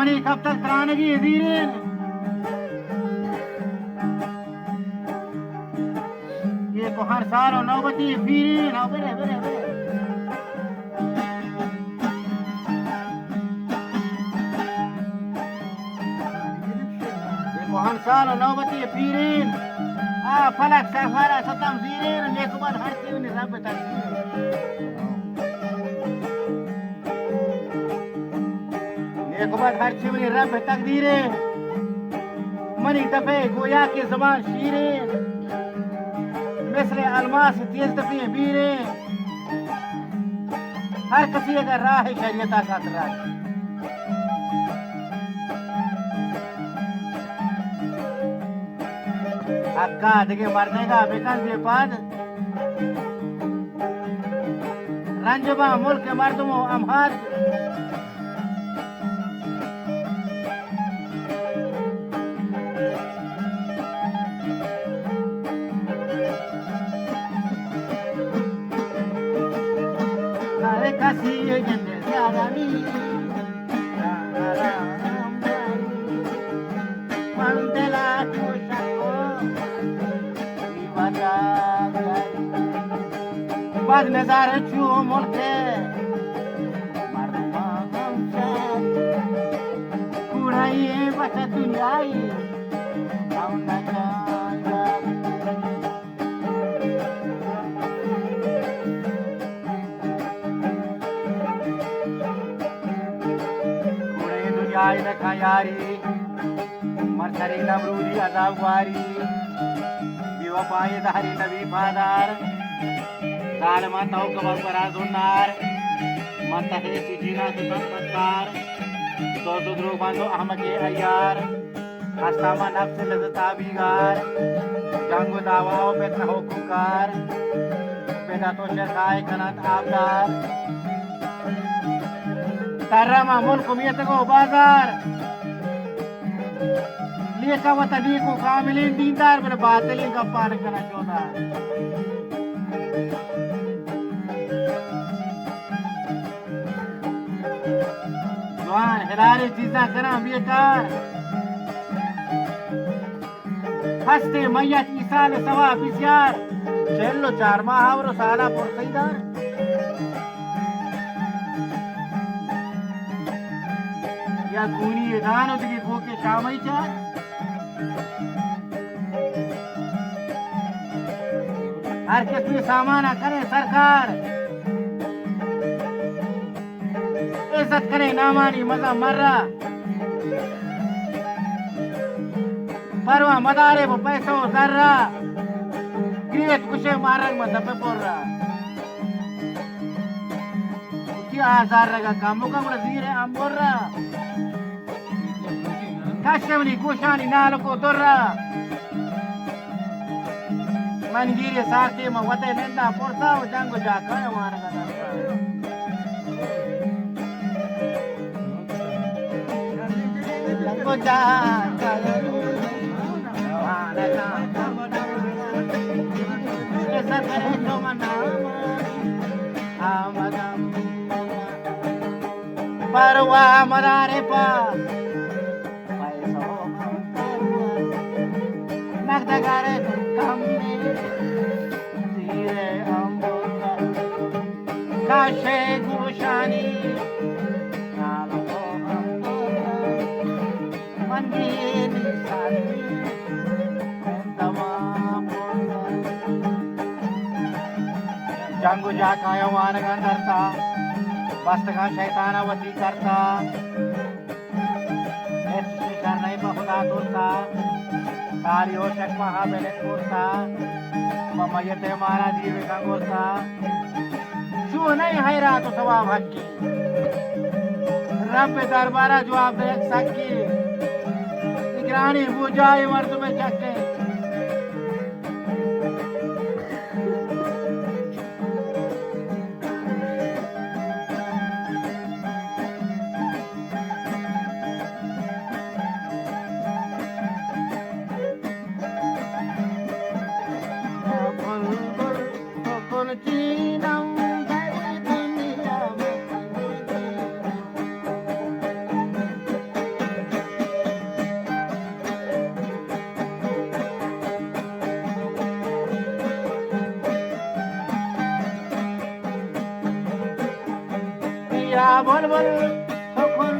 money कब तक त्रानगी दीरेन ये को हर सारो नौबती फीरेन आओ बेरे बेरे बेरे ये को हर सारो नौबती फीरेन फलक सफारा सतम फीरेन ये को बाद हर चीज ने रब तक हर शिवनी रब तकदीरे मनी दफे गोया के जबान शीरे मिसले अलमास तेज दफे बीरे हर किसी का राह शरीयता का तराज हक्का देखे मरने का बेकन बेपाद रंजबा मुल्क मर्दमो अमहाद Kasih jende siagami Mandela kusako Iwada Bad nazar chu mulke Marma hamsad Kurai baca dunyai Auna आई रखा यारी मरसरी नमरूदी अजावारी विवपाई धारी नबी फादार साल माताओं का बकरा सुनार माता है सीजीना सुतन पत्कार तो दुद्रो बांधो अहमद अयार आस्तामा नफ्स लज़ता बिगार जंगो दावाओ पे हो कुकार पेदा तो शकाय कनात आबदार Tarama मुल्क मियत को बाजार लेका वतनी को कामिलीन दीनदार पर बातिलीन का पार करना चाहता जवान हिलारे चीज़ा करना बेकार हस्ते मैयत ईसाल सवा बिस्यार चलो 4 माह आवरो साला पुरसईदार या खूनी दान उदगी खो के शामई चा हर किस्म सामाना करे सरकार इज्जत करे नामानी मजा मर्रा परवा मदारे वो पैसों जर्रा गिरेत कुशे मारंग में दबे पोर रहा 1000 रगा कामों का वजीर है अम्बोर्रा Kashemni kushani nalo ko torra Manigiri saati ma wate nenda porta o jango jaka ya wana kana Jango jaka wana kana Esa kare to manama amadam Parwa madare pa Nagdagare kami Dire amboka Kashe gushani Nalo amboka Mangini sati Tama boka Jangu jakaya wanagan karta Bastaka shaitana wati karta Esi karnai bahuda turta सारी और शक महाबेले कोरता ममयते मारा जीव का कोरता शू नहीं है रात सवाब हकी रब दरबारा जवाब दे सकी निगरानी बुझाई मर्द में चक्के দিয়া বলবল তখন